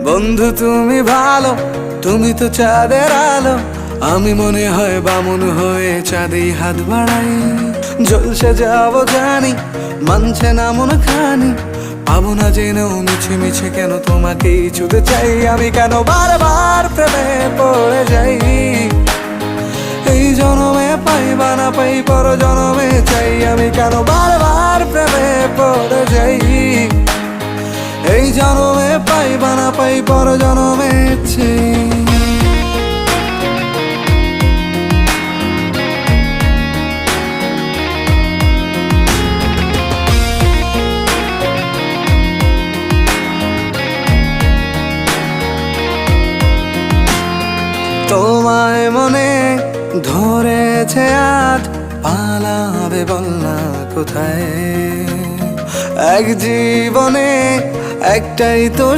বন্ধু তুমি ভালো, তুমি তো চাঁদের আলো। আমি মনে হয় বামুন হয়ে চাঁদেই হাত বাড়াই। জলসে যাবো জানি, মানছে না মন খানি। পাবো না জেনেও মিছে মিছে কেন তোমাকেই ছুঁতে চাই। আমি কেন বারবার প্রেমে পড়ে যাই। এই জনমে পাই বা না পাই, পর জনমে চাই। আমি কেন বারবার প্রেমে পড়ে যাই। এই জনমে পাই বা না পাই, পর জনমে চাই। তোমায় মনে ধরেছে আজ, পালাবে বল না কোথায়। এক জীবনে একটাই তো